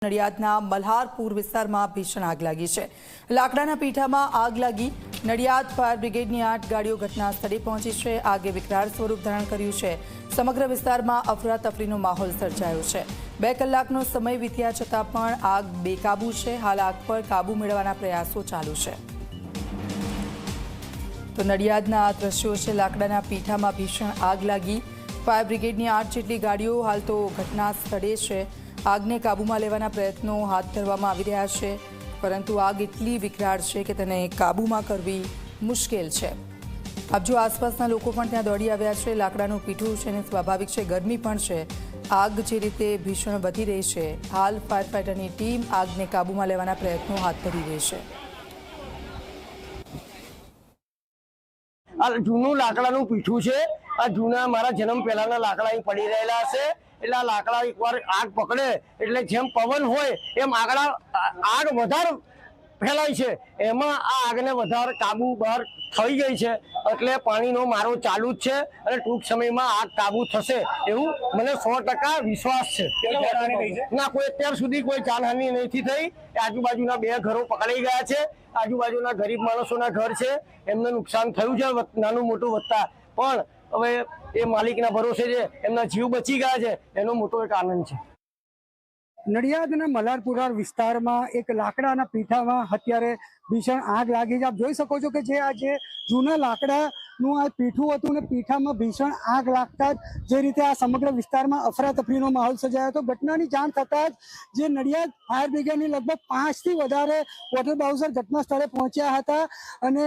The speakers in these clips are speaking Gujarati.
નડિયાદના મલ્હારપુર વિસ્તારમાં ભીષણ આગ લાગી છે। લાકડાના પીઠામાં આગ લાગી। નડિયાદ ફાયર બ્રિગેડની 8 ગાડીઓ ઘટના સ્થળે પહોંચી છે। આગે વિકરાળ સ્વરૂપ ધારણ કર્યું છે। સમગ્ર વિસ્તારમાં અફરાતફરીનો માહોલ સર્જાયો છે। 2 કલાકનો સમય વીત્યા છતાં પણ આગ બેકાબૂ છે। હાલ આગ પર કાબૂ મેળવવાના પ્રયાસો ચાલુ છે। તો નડિયાદના આ દ્રશ્યો છે। લાકડાના પીઠામાં ભીષણ આગ લાગી। ફાયર બ્રિગેડની 8 જેટલી ગાડીઓ હાલ તો ઘટના સ્થળે છે। આગને કાબૂમાં લેવાના પ્રયત્નો હાથ ધરવામાં આવી રહ્યા છે, પરંતુ આગ એટલી વિકરાળ છે કે તેને કાબૂમાં કરવી મુશ્કેલ છે। આપ જો આસપાસના લોકો પણ ત્યાં દોડી આવ્યા છે। લાકડાનું પીઠું છે અને સ્વાભાવિક છે, ગરમી પણ છે। આગ જે રીતે ભીષણ વધી રહી છે, હાલ ફાયર ફાઇટરની ટીમ આગને કાબૂમાં લેવાના પ્રયત્નો હાથ ધરી રહી છે। આ જૂનું લાકડાનું પીઠું છે। આ જૂના મારા જન્મ પહેલાના લાકડા અહીં પડી રહેલા હશે। એટલે આ લાકડા એકવાર આગ પકડે એટલે જેમ પવન હોય એમ આગ વધારે ફેલાય છે। એમાં આ આગને વધારે કાબુ બહાર થઈ ગઈ છે। એટલે પાણીનો મારો ચાલુ જ છે અને ટૂંક સમયમાં આગ કાબુ થશે એવું મને 100% વિશ્વાસ છે। ના, કોઈ અત્યાર સુધી કોઈ જાનહાનિ નથી થઈ। આજુબાજુના 2 ઘરો પકડાઈ ગયા છે। આજુબાજુના ગરીબ માણસોના ઘર છે, એમને નુકસાન થયું છે નાનું મોટું વધતા, પણ હવે એ માલિકના ભરોસે છે, એમના જીવ બચી ગયા છે, એનો મોટો એક આનંદ છે। નડિયાદના મલ્હારપુર વિસ્તારમાં એક લાકડાના પીઠામાં અત્યારે ભીષણ આગ લાગી છે। આપ જોઈ શકો છો કે જે જૂના લાકડાનું આ પીઠું હતું ને પીઠામાં ભીષણ આગ લાગતા જ જે રીતે આ સમગ્ર વિસ્તારમાં અફરાતફરીનો માહોલ સર્જાયો હતો। ઘટનાની જાણ થતાં જ જે નડિયાદ ફાયર બ્રિગેડની લગભગ 5 થી વધારે વોટર બાઉઝર ઘટના સ્થળે પહોંચ્યા હતા અને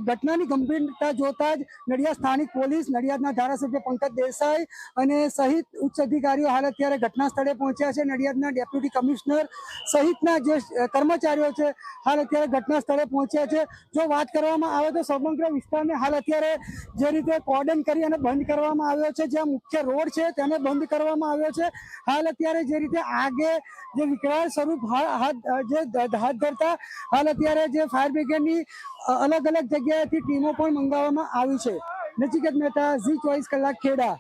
ઘટનાની ગંભીરતા જોતા જ નડિયાદ સ્થાનિક પોલીસ, નડિયાદના ધારાસભ્ય પંકજ દેસાઈ અને સહિત ઉચ્ચ અધિકારીઓ હાલ અત્યારે ઘટના સ્થળે પહોંચ્યા છે। નડિયાદના ડેપ્યુટી કમિશનર સહિતના જે કર્મચારીઓ છે હાલ અત્યારે ઘટના સ્થળે પહોંચ્યા છે। જો વાત કરવામાં આવે તો સમગ્ર વિસ્તારને હાલ અત્યારે જે રીતે કોર્ડન કરી અને બંધ કરવામાં આવ્યો છે, જ્યાં મુખ્ય રોડ છે તેને બંધ કરવામાં આવ્યો છે। હાલ અત્યારે જે રીતે આગે જે વિકરાળ સ્વરૂપ હાથ ધરતા હાલ અત્યારે જે ફાયર બ્રિગેડની અલગ અલગ જગ્યાએથી ટીમો પણ મંગાવવામાં આવી છે। નચિકેત મહેતા, ઝી 24 કલાક, ખેડા।